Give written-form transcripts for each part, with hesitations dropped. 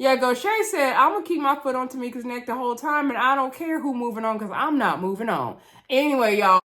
Yeah, Gocha said, I'm going to keep my foot on Tameka's neck the whole time, and I don't care who moving on because I'm not moving on. Anyway, y'all.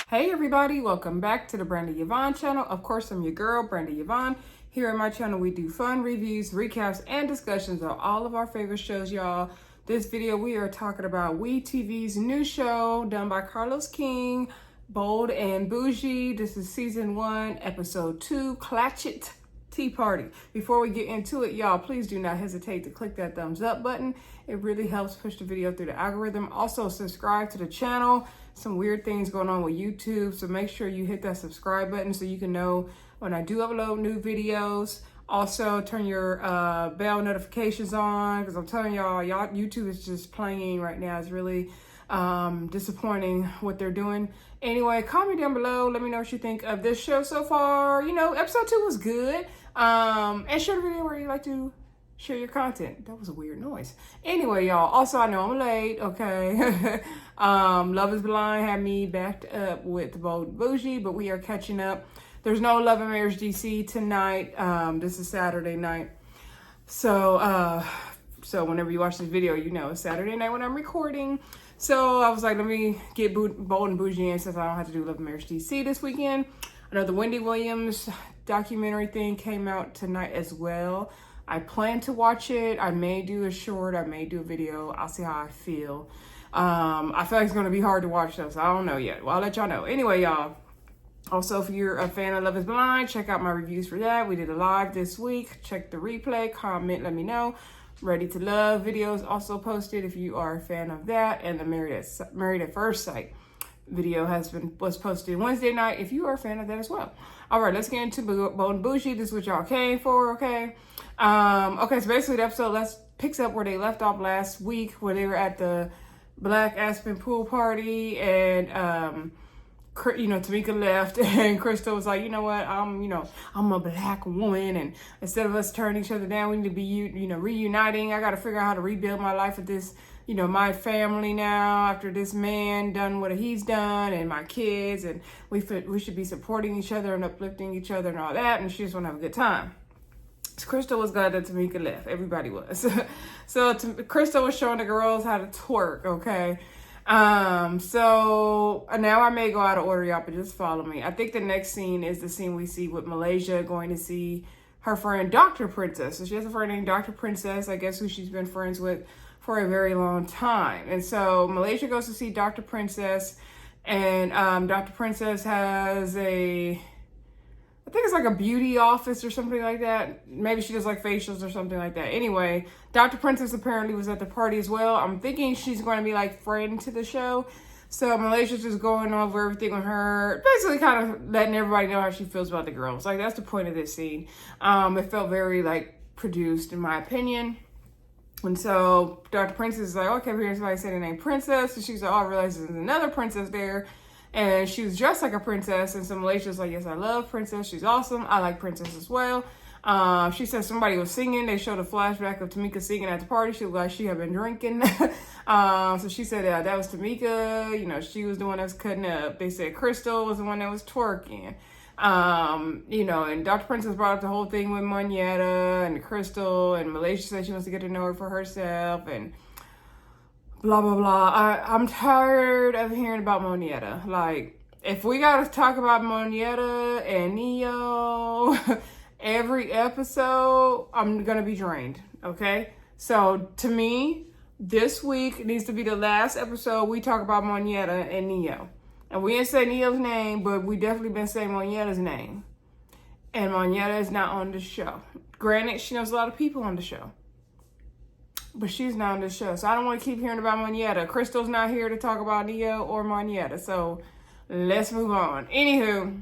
Hey, everybody. Welcome back to the Brenda Yvonne channel. Of course, I'm your girl, Brenda Yvonne. Here on my channel, we do fun reviews, recaps, and discussions of all of our favorite shows, y'all. This video, we are talking about WeTV's new show done by Carlos King, Bold and Bougie. This is season 1, episode 2, Clatchet Tea Party. Before we get into it, y'all, please do not hesitate to click that thumbs up button. It really helps push the video through the algorithm. Also, subscribe to the channel. Some weird things going on with YouTube, so make sure you hit that subscribe button so you can know when I do upload new videos. Also, turn your bell notifications on, because I'm telling y'all, YouTube is just playing right now. It's really disappointing what they're doing. Anyway, comment down below. Let me know what you think of this show so far. You know, episode 2 was good. And share the video where you like to share your content. That was a weird noise. Anyway, y'all, also, I know I'm late, okay? Love is Blind had me backed up with Bold and Bougie, but we are catching up. There's no Love and Marriage DC tonight. This is Saturday night. So whenever you watch this video, you know it's Saturday night when I'm recording. So I was like, let me get Bold and Bougie in since I don't have to do Love and Marriage DC this weekend. I know the Wendy Williams documentary thing came out tonight as well. I plan to watch it. I may do a short. I may do a video. I'll see how I feel. I feel like it's going to be hard to watch though, so I don't know yet. Well, I'll let y'all know. Anyway, y'all. Also, if you're a fan of Love is Blind, check out my reviews for that. We did a live this week. Check the replay, comment, let me know. Ready to Love videos also posted if you are a fan of that. And the Married at First Sight video was posted Wednesday night if you are a fan of that as well. All right, let's get into Bold and Bougie. This is what y'all came for, okay? Okay, so basically the episode picks up where they left off last week, where they were at the Black Aspen pool party, and Tameka left, and Crystal was like, you know what, I'm a black woman, and instead of us turning each other down, we need to be, reuniting. I got to figure out how to rebuild my life with this, my family now, after this man done what he's done, and my kids, and we should be supporting each other and uplifting each other and all that, and she just want to have a good time. Crystal was glad that Tameka left. Everybody was. So Crystal was showing the girls how to twerk, okay? So now I may go out of order, y'all, but just follow me. I think the next scene is the scene we see with Malaysia going to see her friend Dr. Princess. So she has a friend named Dr. Princess, I guess, who she's been friends with for a very long time. And so Malaysia goes to see Dr. Princess, and Dr. Princess has I think it's like a beauty office or something like that. Maybe she does like facials or something like that. Anyway, Dr. Princess apparently was at the party as well. I'm thinking she's going to be like friend to the show. So Malaysia's just going over everything with her, basically kind of letting everybody know how she feels about the girls. Like, that's the point of this scene. It felt very like produced in my opinion. And so Dr. Princess is like, okay, here's somebody saying the name Princess. And she's like, oh, I realize there's another princess there. And she was dressed like a princess. And so Malaysia's like, yes, I love Princess. She's awesome. I like Princess as well. She said somebody was singing. They showed a flashback of Tameka singing at the party. She looked like she had been drinking. So she said that was Tameka. She was the one that was cutting up. They said Crystal was the one that was twerking. And Dr. Princess brought up the whole thing with Moneta and Crystal. And Malaysia said she wants to get to know her for herself. And blah, blah, blah. I'm tired of hearing about Moneta. Like, if we got to talk about Moneta and Neo every episode, I'm going to be drained, okay? So, to me, this week needs to be the last episode we talk about Moneta and Neo. And we didn't say Neo's name, but we definitely been saying Moneta's name. And Moneta is not on the show. Granted, she knows a lot of people on the show, but she's not on the show. So I don't want to keep hearing about Moneta. Crystal's not here to talk about Neo or Moneta. So let's move on. Anywho,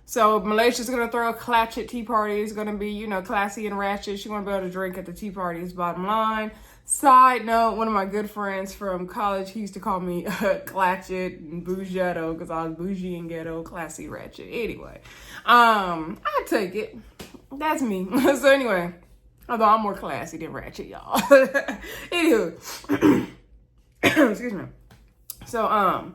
so Malaysia's going to throw a Clatchet Tea Party. It's going to be, classy and ratchet. She want to be able to drink at the tea party is bottom line. Side note, one of my good friends from college, he used to call me Clatchet and Bougetto because I was bougie and ghetto, classy, ratchet. Anyway, I take it. That's me. So anyway, although I'm more classy than ratchet, y'all. Anywho, excuse me. So,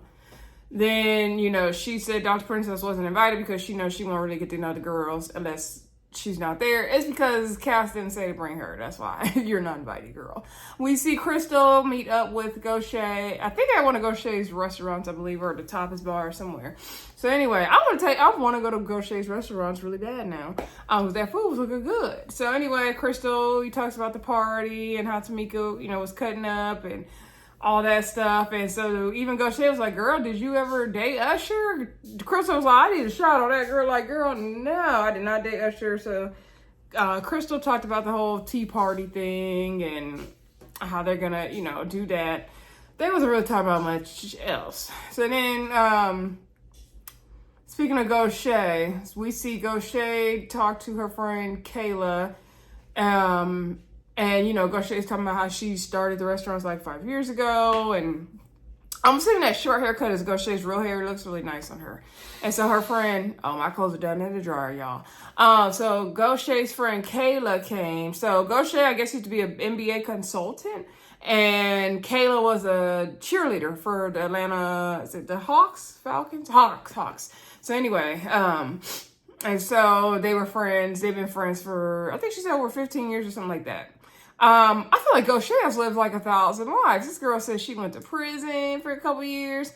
Then, you know, she said Dr. Princess wasn't invited because she knows she won't really get to know the girls unless she's not there. It's because Cass didn't say to bring her. That's why you're not invited, girl. We see Crystal meet up with Gocha. I think at one of Gocha's restaurants, I believe, or the Tapas bar or somewhere. So anyway, I want to go to Gocha's restaurants really bad now. That food was looking good. So anyway, Crystal, he talks about the party and how Tameka, you know, was cutting up and all that stuff. And so even Gocha was like, girl, did you ever date Usher? Crystal was like, I need a shot on that. Girl, like, girl, no, I did not date Usher. So Crystal talked about the whole tea party thing and how they're gonna, you know, do that. They wasn't really talking about much else. So then, speaking of Gocha, we see Gocha talk to her friend Kayla. And, you know, Gocha is talking about how she started the restaurants like 5 years ago. And I'm assuming that short haircut is Gocha's real hair. It looks really nice on her. And so her friend, oh, my clothes are done in the dryer, y'all. So Gocha's friend Kayla came. So Gocha, I guess, used to be an NBA consultant. And Kayla was a cheerleader for the Atlanta, is it the Hawks? Falcons? Hawks. So anyway, and so they were friends. They've been friends for, I think she said over 15 years or something like that. I feel like Gocha has lived like 1,000 lives. This girl says she went to prison for a couple years.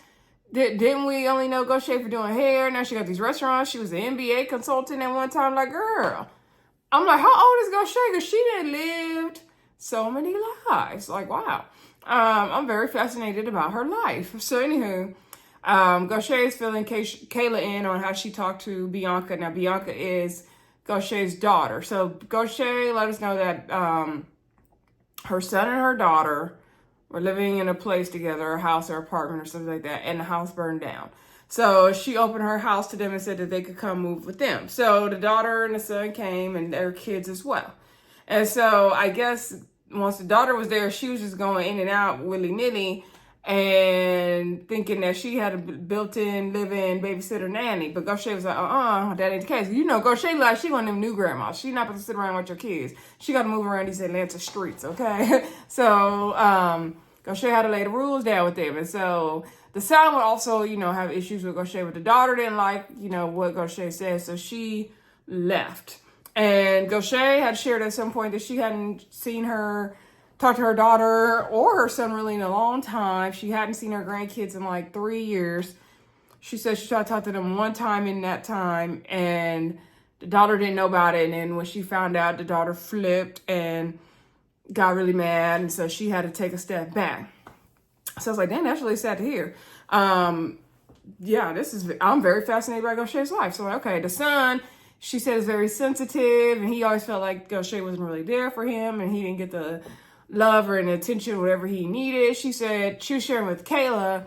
Didn't we only know Gocha for doing hair? Now she got these restaurants. She was an NBA consultant at one time. Like, girl, I'm like, how old is Gocha? Because she didn't lived so many lives. Like, wow. I'm very fascinated about her life. So anywho, Gocha is filling Kayla in on how she talked to Bianca. Now, Bianca is Gocha's daughter. So Gocha let us know that her son and her daughter were living in a place together, a house or apartment or something like that, and the house burned down. So she opened her house to them and said that they could come move with them. So the daughter and the son came and their kids as well. And so I guess once the daughter was there, she was just going in and out willy-nilly and thinking that she had a built-in live-in babysitter nanny. But Gocha was like, that ain't the case. You know, Gocha like she one of them new grandmas. She not supposed to sit around with your kids. She got to move around these Atlanta streets, okay? So Gocha had to lay the rules down with them. And so the son would also, you know, have issues with Gocha, but the daughter didn't like, you know, what Gocha said. So she left. And Gocha had shared at some point that she hadn't seen her talk to her daughter or her son really in a long time. She hadn't seen her grandkids in like 3 years. She said she tried to talk to them one time in that time, and the daughter didn't know about it. And then when she found out, the daughter flipped and got really mad. And so she had to take a step back. So I was like, damn, that's really sad to hear. Yeah, I'm very fascinated by Gocha's life. So, okay, the son, she said, is very sensitive, and he always felt like Gocha wasn't really there for him, and he didn't get the love or the attention, whatever he needed. She said she was sharing with Kayla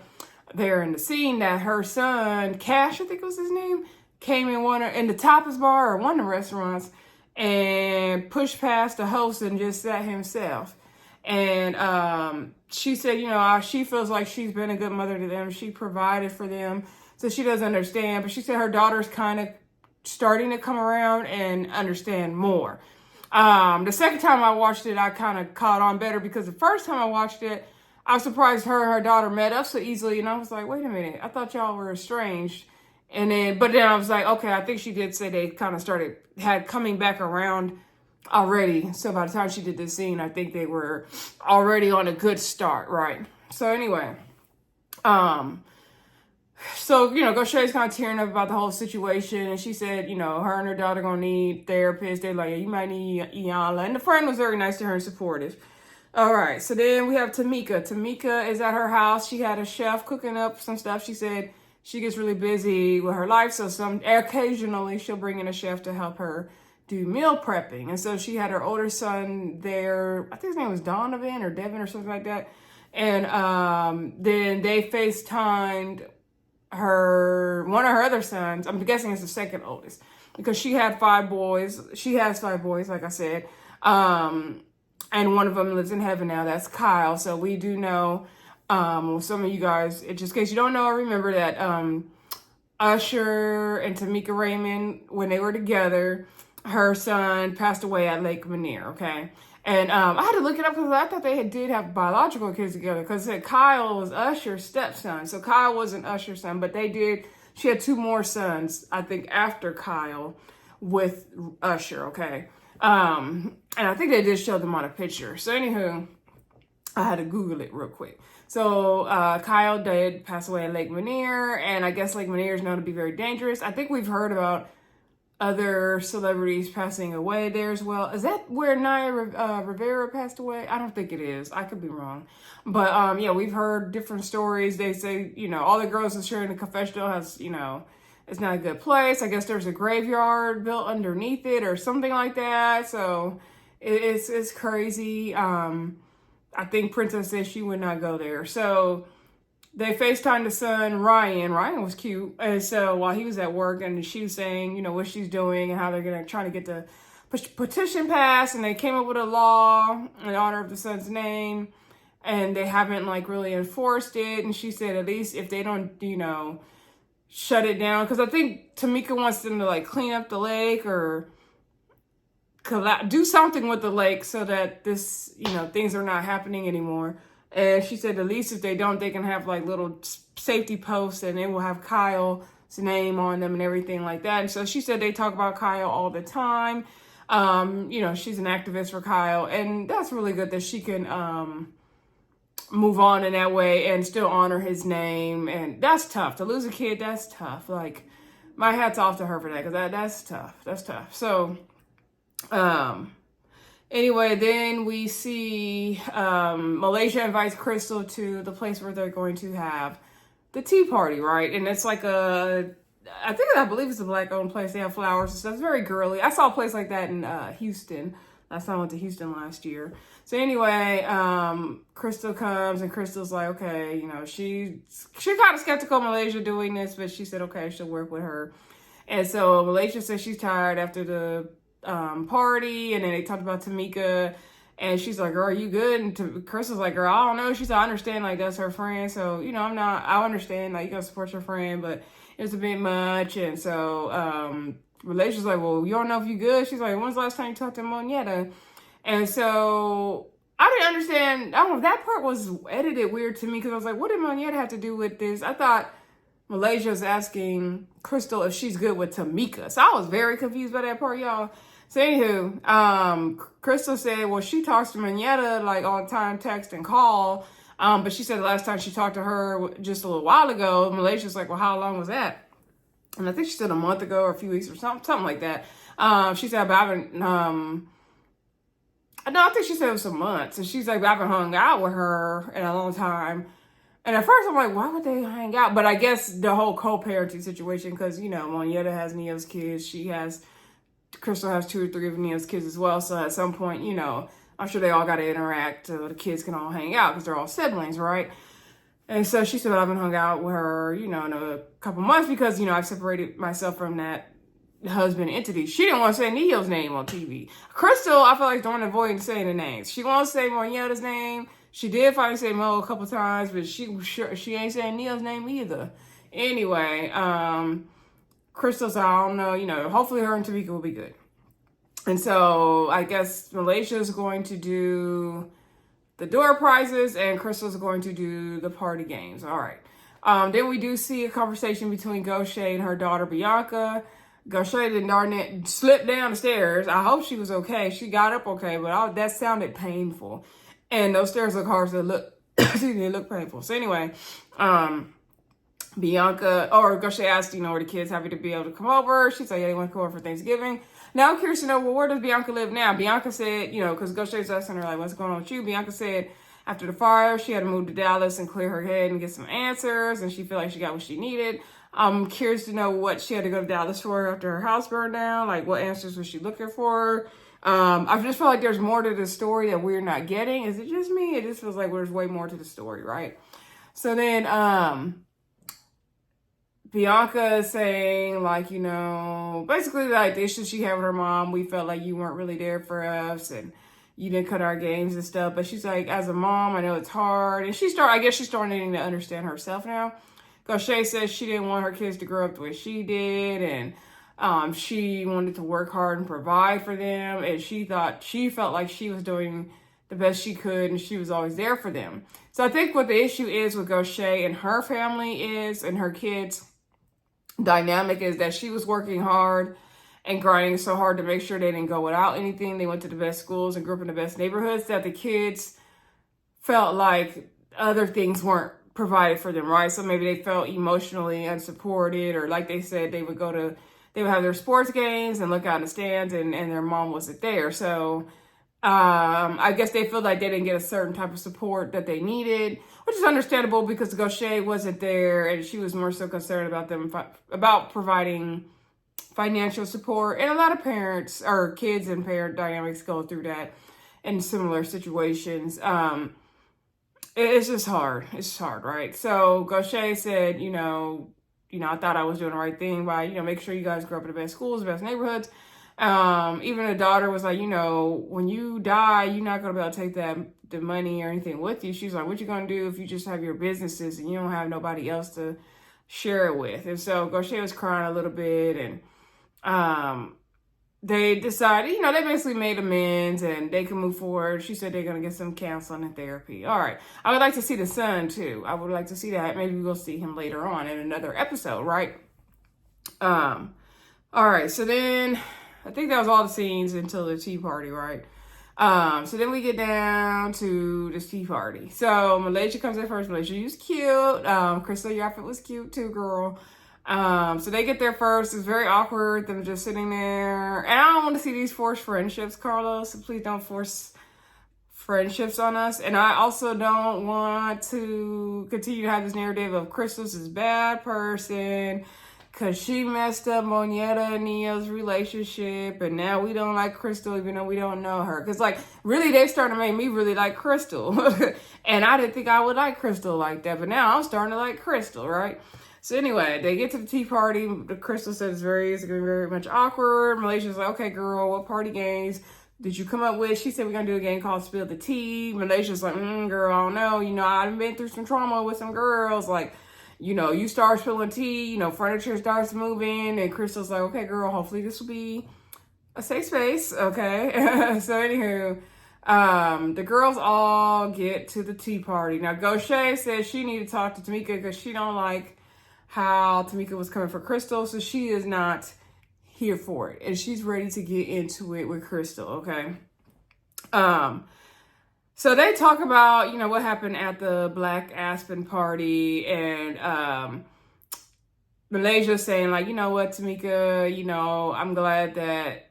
there in the scene that her son, Cash, I think was his name, came in the Tapas bar or one of the restaurants and pushed past the host and just sat himself. And she said, you know, she feels like she's been a good mother to them. She provided for them. So she doesn't understand. But she said her daughter's kind of starting to come around and understand more. The second time I watched it, I kind of caught on better because the first time I watched it, I was surprised her and her daughter met up so easily. And I was like, wait a minute, I thought y'all were estranged. But then I was like, okay, I think she did say they kind of had coming back around already. So by the time she did this scene, I think they were already on a good start, right? So anyway, so, you know, Gocha's kind of tearing up about the whole situation. And she said, you know, her and her daughter going to need therapists. They're like, yeah, you might need Iyanla. And the friend was very nice to her and supportive. All right. So then we have Tameka. Tameka is at her house. She had a chef cooking up some stuff. She said she gets really busy with her life. So occasionally she'll bring in a chef to help her do meal prepping. And so she had her older son there. I think his name was Donovan or Devin or something like that. And then they FaceTimed one of her other sons. I'm guessing it's the second oldest because she had 5 boys. She has 5 boys, like I said. And one of them lives in heaven now. That's Kyle. So we do know, some of you guys, just in case you don't know or remember that Usher and Tameka Raymond, when they were together, her son passed away at Lake Lanier, okay? And I had to look it up because I thought did have biological kids together, because it said Kyle was Usher's stepson. So Kyle wasn't Usher's son, but she had 2 more sons, I think, after Kyle with Usher, okay? And I think they did show them on a picture. So anywho, I had to Google it real quick. So Kyle did pass away in Lake Lanier, and I guess Lake Lanier is known to be very dangerous. I think we've heard about other celebrities passing away there as well. Is that where Naya Rivera passed away? I don't think it is. I could be wrong. But yeah, we've heard different stories. They say, you know, all the girls that sharing the confessional has, you know, it's not a good place. I guess there's a graveyard built underneath it or something like that. So it's crazy. I think Princess said she would not go there. So they FaceTimed the son, Ryan. Ryan was cute. And so while he was at work, and she was saying, you know, what she's doing and how they're going to try to get the petition passed. And they came up with a law in honor of the son's name. And they haven't, like, really enforced it. And she said, at least if they don't, you know, shut it down. Because I think Tameka wants them to, like, clean up the lake or do something with the lake so that this, you know, things are not happening anymore. And she said, at least if they don't, they can have like little safety posts, and they will have Kyle's name on them and everything like that. And so she said they talk about Kyle all the time. You know, she's an activist for Kyle, and that's really good that she can move on in that way and still honor his name. And that's tough. To lose a kid, that's tough. Like, my hat's off to her for that, because that's tough. That's tough. So anyway, then we see Malaysia invites Crystal to the place where they're going to have the tea party, right? And it's like I believe it's a Black-owned place. They have flowers and stuff. It's very girly. I saw a place like that in Houston. Last time I went to Houston last year. So anyway, Crystal comes, and Crystal's like, okay, you know, she's kind of skeptical of Malaysia doing this, but she said, okay, she'll work with her. And so Malaysia says she's tired after the party, and then they talked about Tameka, and she's like, girl, are you good? And Crystal's like, girl, I don't know. She said, I understand, like, that's her friend, so, you know, I understand, like, you gotta support your friend, but it's a bit much. And so Malaysia's like, well, you don't know if you good? She's like, when's the last time you talked to Monietta? And so I didn't understand. I don't know, that part was edited weird to me, because I was like, what did Monietta have to do with this? I thought Malaysia was asking Crystal if she's good with Tameka, so I was very confused by that part, y'all. So anywho, Crystal said, well, she talks to Monietta like all the time, text and call. But she said the last time she talked to her just a little while ago. Malaysia's like, well, how long was that? And I think she said a month ago or a few weeks or something like that. She said, but I haven't, no, I think she said it was some months. And she's like, I haven't hung out with her in a long time. And at first I'm like, why would they hang out? But I guess the whole co-parenting situation, because, you know, Monietta has Neo's kids. Crystal has 2 or 3 of Neo's kids as well. So at some point, you know, I'm sure they all got to interact so the kids can all hang out, because they're all siblings, right? And so she said, I haven't hung out with her, you know, in a couple months, because, you know, I've separated myself from that husband entity. She didn't want to say Neo's name on TV. Crystal, I feel like, don't avoid saying the names. She wants to say Monietta's name. She did finally say Mo a couple times, but she ain't saying Neo's name either. Anyway, Crystal's, I don't know, you know, hopefully her and Tameka will be good. And so I guess Malaysia is going to do the door prizes, and Crystal's going to do the party games. All right. Then we do see a conversation between Gocha and her daughter, Bianca. Gocha did slipped down the stairs. I hope she was okay. She got up okay, but that sounded painful. And those stairs look hard, so they look painful. So anyway, Bianca, or Gocha asked, you know, are the kids happy to be able to come over? She said, yeah, they want to come over for Thanksgiving. Now I'm curious to know, well, where does Bianca live now? Bianca said, you know, because Gocha's asking her, like, what's going on with you? Bianca said after the fire, she had to move to Dallas and clear her head and get some answers, and she felt like she got what she needed. I'm curious to know what she had to go to Dallas for after her house burned down. Like, what answers was she looking for? I just feel like there's more to the story that we're not getting. Is it just me? It just feels like there's way more to the story, right? So then, Bianca is saying, like, you know, basically, like, the issues she had with her mom, we felt like you weren't really there for us, and you didn't cut our games and stuff. But she's like, as a mom, I know it's hard. And I guess she's starting to understand herself now. Gocha says she didn't want her kids to grow up the way she did. And She wanted to work hard and provide for them, and she felt like she was doing the best she could, and she was always there for them. So I think what the issue is with Gocha and her family is, and her kids' dynamic is that she was working hard and grinding so hard to make sure they didn't go without anything. They went to the best schools and grew up in the best neighborhoods, that the kids felt like other things weren't provided for them, right? So maybe they felt emotionally unsupported, or like they said, they would have their sports games and look out in the stands, and their mom wasn't there. So I guess they feel like they didn't get a certain type of support that they needed, which is understandable because Gocha wasn't there, and she was more so concerned about them, about providing financial support. And a lot of parents or kids and parent dynamics go through that in similar situations. It's just hard. It's just hard, right? So Gocha said, I thought I was doing the right thing by, make sure you guys grow up in the best schools, the best neighborhoods. Even the daughter was like, when you die, you're not going to be able to take the money or anything with you. She's like, what you going to do if you just have your businesses and you don't have nobody else to share it with? And so Gocha was crying a little bit, and they decided, they basically made amends and they can move forward. She said they're going to get some counseling and therapy. All right. I would like to see the son too. I would like to see that. Maybe we'll see him later on in another episode, right? All right. So then I think that was all the scenes until the tea party, right? So then we get down to this tea party. So Malaysia comes in first. Malaysia, you was cute. Crystal, your outfit was cute too, girl. So they get there first. It's very awkward, them just sitting there. And I don't want to see these forced friendships, Carlos. So please don't force friendships on us. And I also don't want to continue to have this narrative of Crystal's this bad person because she messed up Monietta and Neo's relationship. And now we don't like Crystal even though we don't know her. Because, really, they started to make me really like Crystal. And I didn't think I would like Crystal like that. But now I'm starting to like Crystal, right? So anyway, they get to the tea party. The Crystal says it's going to be very much awkward. Malaysia's like, okay, girl, what party games did you come up with? She said, we're going to do a game called Spill the Tea. Malaysia's like, girl, I don't know. I've been through some trauma with some girls. You start spilling tea, furniture starts moving. And Crystal's like, okay, girl, hopefully this will be a safe space. Okay. So anywho, the girls all get to the tea party. Now, Gocha says she needed to talk to Tameka because she don't like how Tameka was coming for Crystal, so she is not here for it, and she's ready to get into it with Crystal, okay? So they talk about, what happened at the Black Aspen party, and Malaysia saying, you know what, Tameka, I'm glad that,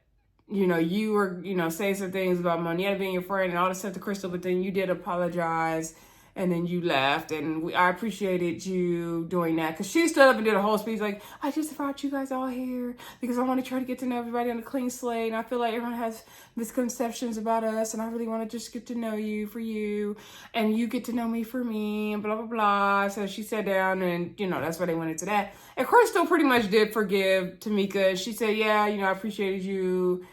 you were, saying some things about Monietta being your friend and all this stuff to Crystal, but then you did apologize. And then you left, and I appreciated you doing that. Because she stood up and did a whole speech like, I just brought you guys all here because I want to try to get to know everybody on a clean slate. And I feel like everyone has misconceptions about us. And I really want to just get to know you for you. And you get to know me for me, and blah, blah, blah. So she sat down, and, that's why they went into that. And Crystal pretty much did forgive Tameka. She said, yeah, I appreciated you,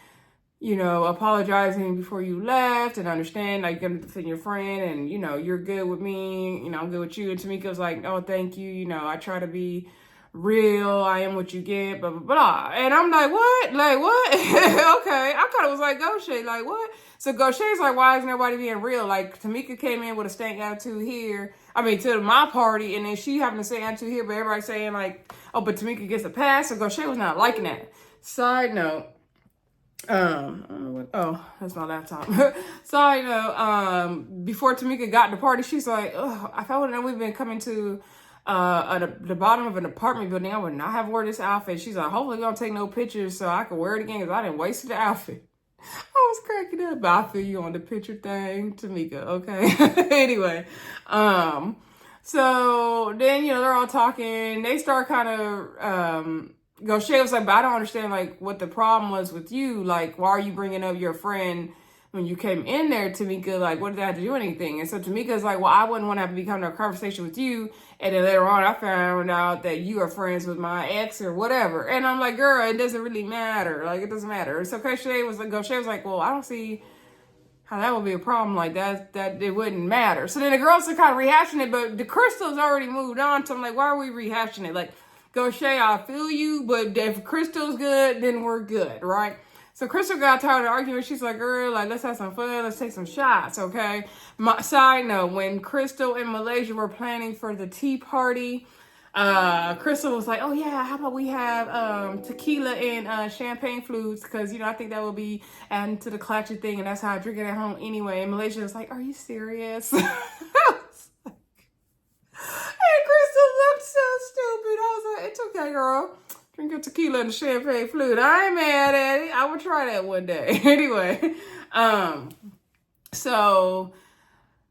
apologizing before you left, and understand, you're going to defend your friend, and, you're good with me, I'm good with you. And Tameka was like, oh, thank you. I try to be real. I am what you get, blah, blah, blah. And I'm like, what? What? Okay. I thought it was like Gocha. What? So Gocha's like, why isn't everybody being real? Tameka came in with a stank attitude here. To my party, and then she having the same attitude here, but everybody saying oh, but Tameka gets a pass. So Gocha was not liking that. Side note. That's my laptop. Side note, before Tameka got to the party, she's like, oh, if I would have known we've been coming to the bottom of an apartment building, I would not have worn this outfit. She's like, hopefully we don't take no pictures so I can wear it again because I didn't waste the outfit. I was cracking up, but I feel you on the picture thing, Tameka, okay? Anyway, so then, they're all talking. They start kind of, Gocha was like, but I don't understand, what the problem was with you. Why are you bringing up your friend when you came in there, Tameka? What did that have to do with anything? And so Tameka's like, well, I wouldn't want to have to become a conversation with you. And then later on, I found out that you are friends with my ex or whatever. And I'm like, girl, it doesn't really matter. It doesn't matter. So Gocha was like, well, I don't see how that would be a problem that it wouldn't matter. So then the girls are kind of rehashing it, but the Crystal's already moved on. So I'm like, why are we rehashing it? Gocha, I feel you, but if Crystal's good, then we're good, right? So Crystal got tired of the argument. She's like, girl, like, let's have some fun. Let's take some shots, okay? Side note, when Crystal and Malaysia were planning for the tea party, Crystal was like, oh yeah, how about we have tequila and champagne flutes, because, you know, I think that will be adding to the Clatchet thing, and that's how I drink it at home anyway. And Malaysia was like, are you serious? And Crystal looked so stupid. I was like, it's okay, girl. Drink your tequila and the champagne flute. I ain't mad at it. I would try that one day. Anyway, so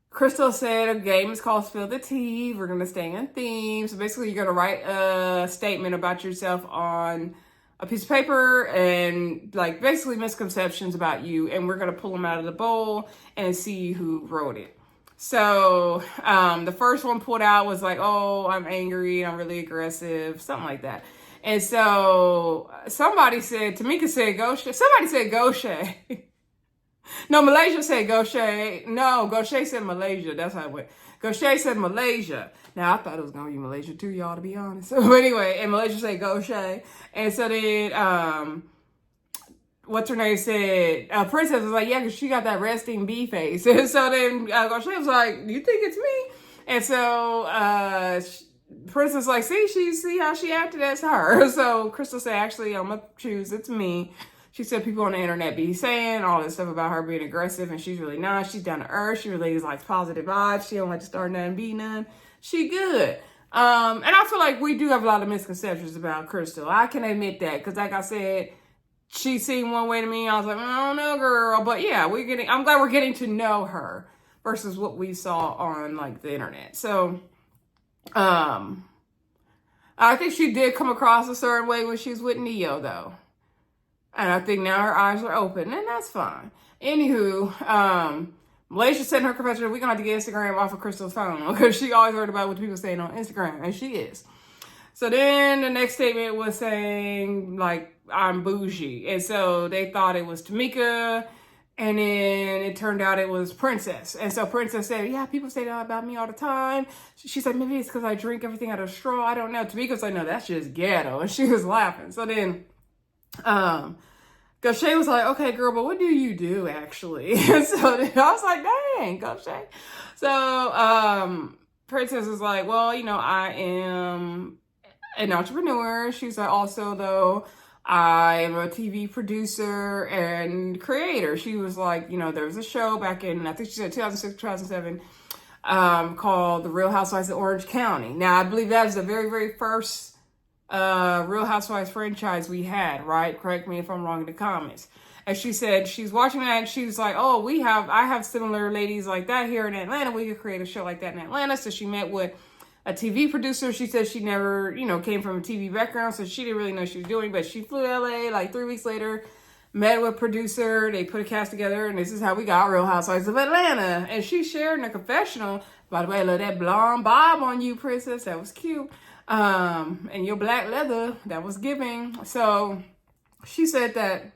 Crystal said a game is called Spill the Tea. We're going to stay in theme. So basically, you're going to write a statement about yourself on a piece of paper and, like, basically misconceptions about you. And we're going to pull them out of the bowl and see who wrote it. So the first one pulled out was like, oh, I'm angry. I'm really aggressive. Something like that. And so somebody said, Tameka said Gocha. Somebody said Gocha. No, Malaysia said Gocha. No, Gocha said Malaysia. That's how it went. Gocha said Malaysia. Now, I thought it was going to be Malaysia too, y'all, to be honest. But anyway, and Malaysia said Gocha. And so then, what's her name said, Princess was like, yeah, because she got that resting bee face. And so then Gocha was like, you think it's me? And so Princess like, see how she acted, that's her. So Crystal said, actually, I'm going to choose, it's me. She said people on the internet be saying all this stuff about her being aggressive, and she's really not. She's down to earth. She really likes positive vibes. She don't like to start none, be none. She good. And I feel like we do have a lot of misconceptions about Crystal. I can admit that, because like I said, she seemed one way to me. I was like, I don't know, girl. But yeah, I'm glad we're getting to know her versus what we saw on, like, the internet. So I think she did come across a certain way when she was with Neo, though. And I think now her eyes are open, and that's fine. Anywho, Malaysia said in her confession, we're going to have to get Instagram off of Crystal's phone, because she always heard about what people saying on Instagram, and she is. So then the next statement was saying, like, I'm bougie. And so they thought it was Tameka, and then it turned out it was Princess. And so Princess said, yeah, people say that about me all the time. She said, maybe it's because I drink everything out of a straw. I don't know. Tameka was like, no, that's just ghetto. And she was laughing. So then Gocha was like, okay, girl, but what do you do, actually? And so then I was like, dang, Gocha. So Princess was like, well, you know, I am an entrepreneur. She's like, also, though, I am a TV producer and creator. She was like, you know, there was a show back in, I think she said 2006, 2007, called The Real Housewives of Orange County. Now, I believe that was the very, very first Real Housewives franchise we had, right? Correct me if I'm wrong in the comments. And she said she's watching that, and she's like, oh, I have similar ladies like that here in Atlanta. We could create a show like that in Atlanta. So she met with a TV producer. She said she never, you know, came from a TV background, so she didn't really know what she was doing, but she flew to LA like 3 weeks later, met with a producer, they put a cast together, and this is how we got Real Housewives of Atlanta. And she shared in a confessional, by the way, I love that blonde bob on you, Princess, that was cute. And your black leather, that was giving. So she said that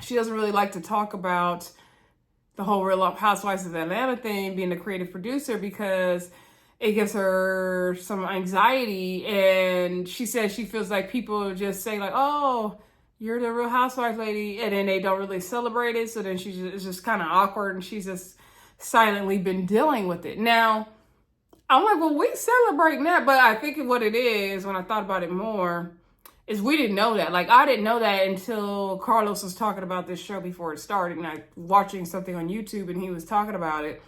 she doesn't really like to talk about the whole Real Housewives of Atlanta thing, being a creative producer, because it gives her some anxiety. And she says she feels like people just say like, oh, you're the Real Housewife lady, and then they don't really celebrate it. So then it's just kind of awkward, and she's just silently been dealing with it. Now, I'm like, well, we celebrating that, but I think what it is, when I thought about it more, is we didn't know that. Like, I didn't know that until Carlos was talking about this show before it started, and I watching something on YouTube, and he was talking about it.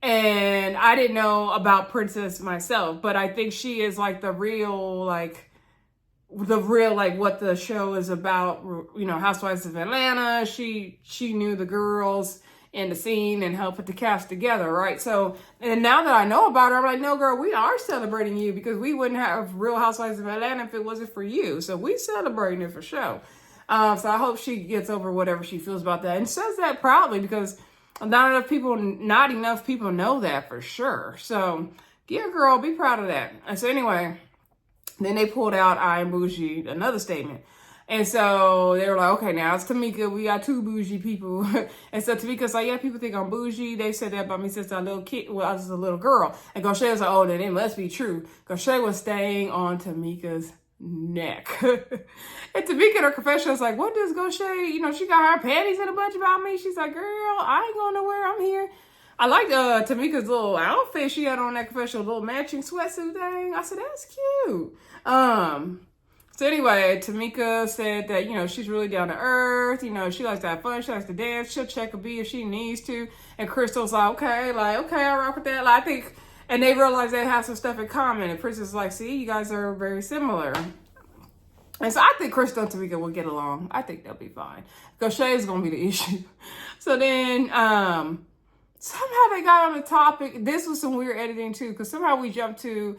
And I didn't know about Princess myself, but I think she is like the real, like what the show is about, you know, Housewives of Atlanta. She knew the girls in the scene and helped put the cast together, right? So, and now that I know about her, I'm like, no, girl, we are celebrating you, because we wouldn't have Real Housewives of Atlanta if it wasn't for you. So we celebrating it for sure. So I hope she gets over whatever she feels about that, and says that proudly, because not enough people know that for sure. So yeah, girl, be proud of that. And so anyway, then they pulled out I am bougie, another statement. And so they were like, okay, now it's Tameka. We got two bougie people. And so Tameka's like, yeah, people think I'm bougie. They said that about me since I was a little kid. Well, I was a little girl. And Gocha was like, oh, then it must be true. Gocha was staying on Tameka's neck. And Tameka in her confession was like, what does Gocha, she got her panties in a bunch about me. She's like, girl, I ain't going nowhere. I'm here. I liked Tameka's little outfit she had on that confessional, little matching sweatsuit thing. I said, that's cute. So anyway, Tameka said that, she's really down to earth. She likes to have fun. She likes to dance. She'll check a beat if she needs to. And Crystal's like, okay, I'll rock with that. I think, and they realize they have some stuff in common. And Princess is like, see, you guys are very similar. And so I think Crystal and Tameka will get along. I think they'll be fine. Gocha is going to be the issue. So then, somehow they got on the topic. This was some weird editing too, because somehow we jumped to,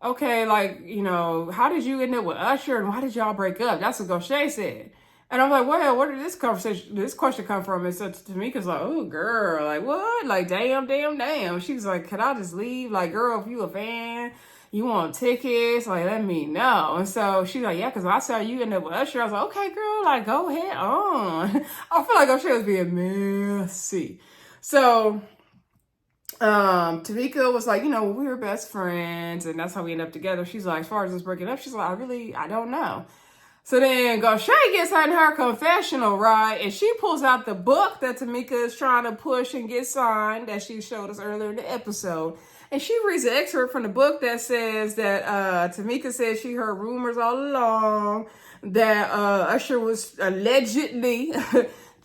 okay, how did you end up with Usher and why did y'all break up? That's what Gocha said. And I'm like, well, where did this question come from? And so Tameka's like, oh, girl, like, what? Like, damn. She's like, can I just leave? Like, girl, if you a fan, you want tickets, like, let me know. And so she's like, yeah, because I saw you end up with Usher. I was like, okay, girl, like, go ahead on. I feel like Gocha was being messy. So Tameka was like, we were best friends and that's how we ended up together. She's like, as far as us breaking up, she's like, I don't know. So then Gocha gets in her confessional, right? And she pulls out the book that Tameka is trying to push and get signed that she showed us earlier in the episode. And she reads an excerpt from the book that says that Tameka said she heard rumors all along that Usher was allegedly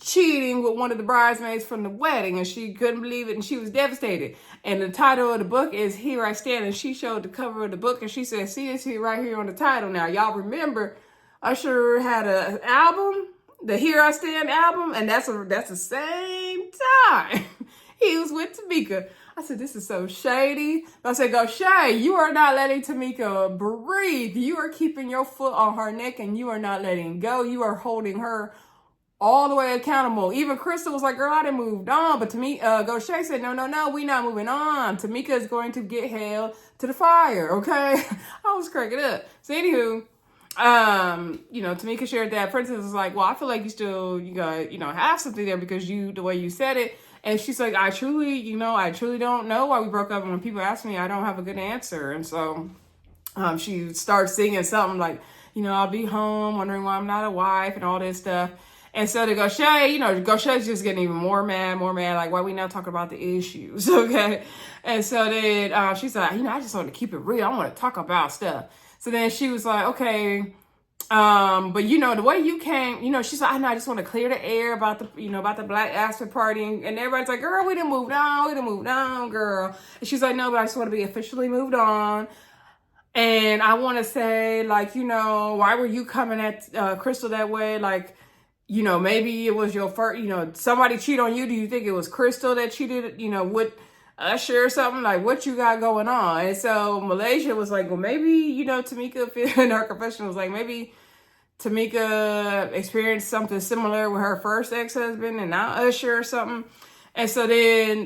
cheating with one of the bridesmaids from the wedding, and she couldn't believe it, and she was devastated. And the title of the book is Here I Stand, and she showed the cover of the book, and she said, see this here right here on the title. Now, y'all remember Usher had an album, the Here I Stand album, and that's the same time he was with Tameka. I said, this is so shady. But I said, Gocha, you are not letting Tameka breathe. You are keeping your foot on her neck, and you are not letting go. You are holding her all the way accountable. Even Crystal was like, girl, I done moved on. But Gocha said, no, we not moving on. Tameka is going to get held to the fire, okay? I was cracking up. So anywho, Tameka shared that. Princess was like, well, I feel like you got, have something there because the way you said it. And she's like, I truly don't know why we broke up. And when people ask me, I don't have a good answer. And so she starts singing something like, I'll be home wondering why I'm not a wife and all this stuff. And so to Gocha, Gocha's just getting even more mad, like, why we not talking about the issues, okay? And so then she's like, I just want to keep it real. I want to talk about stuff. So then she was like, okay, but the way you came, she's like, I just want to clear the air about the black after party. And everybody's like, girl, we done moved on, girl. And she's like, no, but I just want to be officially moved on. And I want to say, why were you coming at Crystal that way? Like, maybe it was your first, somebody cheated on you. Do you think it was Crystal that cheated, with Usher or something? Like, what you got going on? And so Malaysia was like, well, maybe, Tameka in her confession was like, maybe Tameka experienced something similar with her first ex-husband and not Usher or something. And so then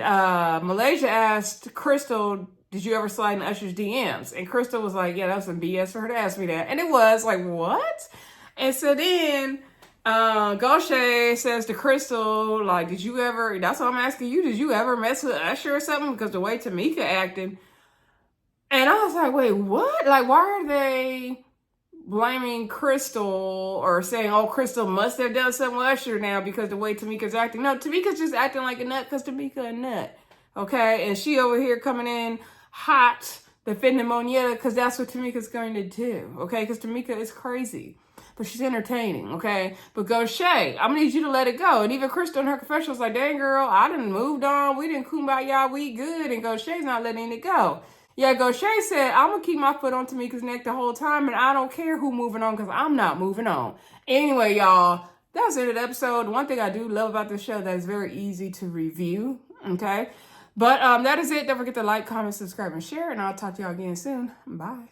Malaysia asked Crystal, did you ever slide in Usher's DMs? And Crystal was like, yeah, that was some BS for her to ask me that. And it was like, what? And so then Gocha says to Crystal, like, did you ever, that's what I'm asking you, did you ever mess with Usher or something? Because the way Tameka acted. And I was like, wait, what? Like, why are they blaming Crystal or saying, oh, Crystal must have done something with Usher now because the way Tameka's acting? No, Tameka's just acting like a nut because Tameka a nut, okay? And she over here coming in hot, defending Monietta because that's what Tameka's going to do, okay? Because Tameka is crazy. But she's entertaining, okay? But Gocha, I'm gonna need you to let it go. And even Crystal in her confession was like, dang, girl, I done moved on. We didn't kumbaya, we good. And Gocha's not letting it go. Yeah, Gocha said, I'm gonna keep my foot on Tameka's neck the whole time, and I don't care who moving on because I'm not moving on. Anyway, y'all, that's the end of the episode. One thing I do love about this show that is very easy to review, okay? But that is it. Don't forget to like, comment, subscribe, and share, and I'll talk to y'all again soon. Bye.